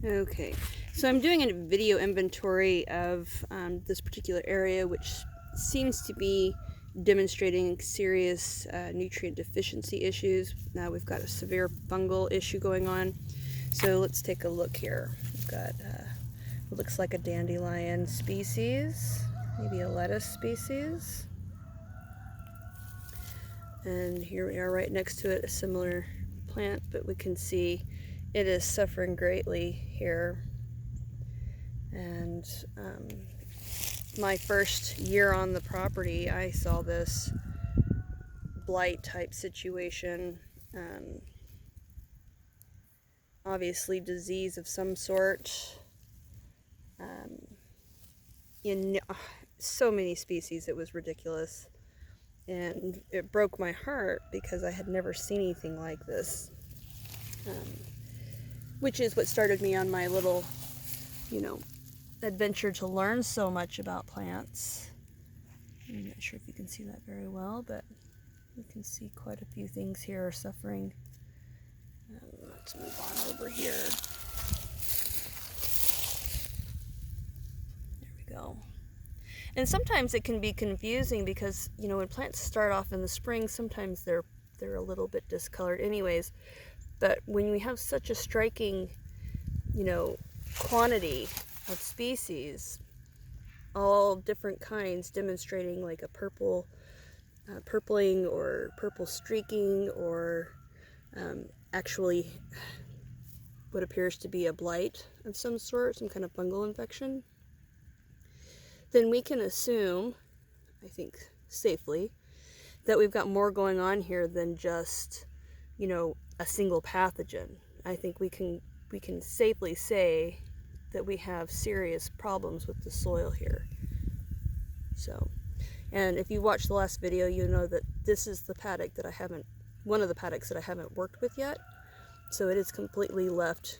Okay, so I'm doing a video inventory of this particular area, which seems to be demonstrating serious nutrient deficiency issues. Now we've got a severe fungal issue going on. So let's take a look here. We've got what looks like a dandelion species, maybe a lettuce species. And here we are right next to it, a similar plant, but we can see it is suffering greatly here. And my first year on the property, I saw this blight type situation. Obviously disease of some sort. In so many species, it was ridiculous. And it broke my heart because I had never seen anything like this. Which is what started me on my little, adventure to learn so much about plants. I'm not sure if you can see that very well, but you can see quite a few things here are suffering. Let's move on over here. There we go. And sometimes it can be confusing because, when plants start off in the spring, sometimes they're a little bit discolored anyways. But when we have such a striking, quantity of species, all different kinds demonstrating like a purple, purpling or purple streaking, or actually what appears to be a blight of some sort, some kind of fungal infection, then we can assume, I think safely, that we've got more going on here than just, a single pathogen. I think we can safely say that we have serious problems with the soil here. So, and if you watched the last video, you know that this is the paddock that one of the paddocks that I haven't worked with yet. So it is completely left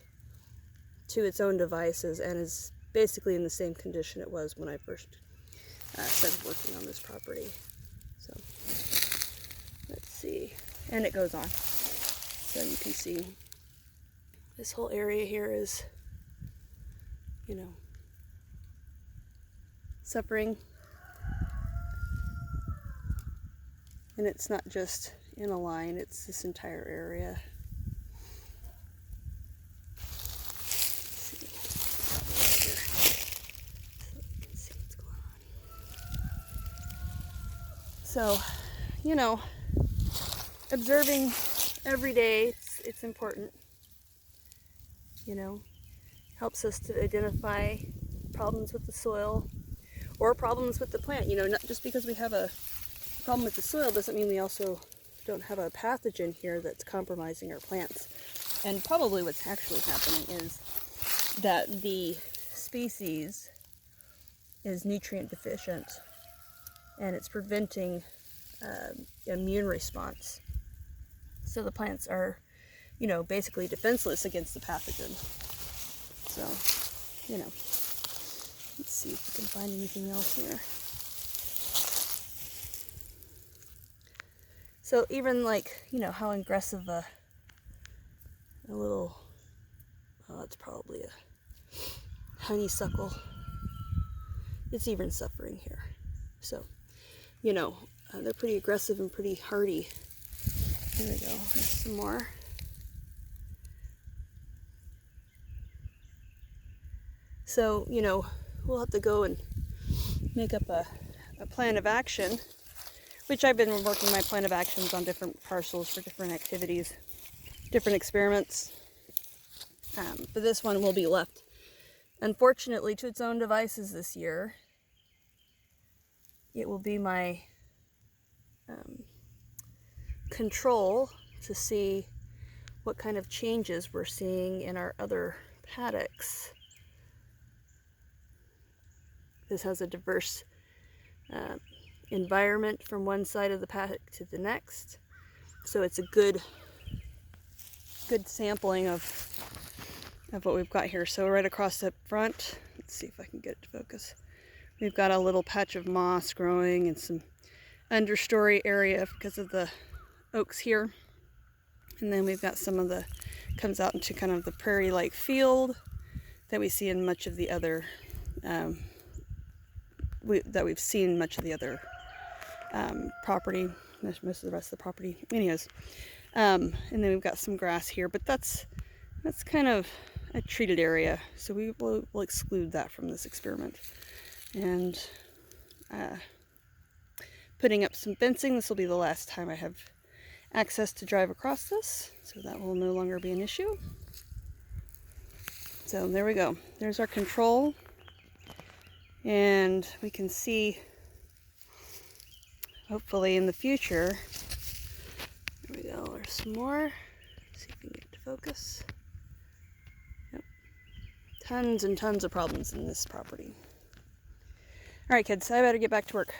to its own devices and is basically in the same condition it was when I first started working on this property. So let's see, and it goes on. So you can see this whole area here is, suffering. And it's not just in a line, it's this entire area. So, observing every day, it's important. Helps us to identify problems with the soil or problems with the plant. Not just because we have a problem with the soil doesn't mean we also don't have a pathogen here that's compromising our plants. And probably what's actually happening is that the species is nutrient deficient and it's preventing immune response. So the plants are, basically defenseless against the pathogen. So, let's see if we can find anything else here. So even like, how aggressive a little, it's probably a honeysuckle. It's even suffering here. So, they're pretty aggressive and pretty hardy. There we go, there's some more. So, we'll have to go and make up a plan of action, which I've been working my plan of actions on different parcels for different activities, different experiments. But this one will be left, unfortunately, to its own devices this year. It will be my control to see what kind of changes we're seeing in our other paddocks. This has a diverse environment from one side of the paddock to the next, so it's a good sampling of what we've got here. So right across the front, let's see if I can get it to focus. We've got a little patch of moss growing and some understory area because of the oaks here, and then we've got some of the comes out into kind of the prairie-like field, that we see in much of the other, we've seen much of the other property, most of the rest of the property. Anyways, and then we've got some grass here, but that's kind of a treated area, so we'll exclude that from this experiment. And putting up some fencing. This will be the last time I have access to drive across this, so that will no longer be an issue. So there we go. There's our control, and we can see, hopefully in the future, there we go, there's some more. See if we can get to focus. Yep. Tons and tons of problems in this property. All right, kids, I better get back to work.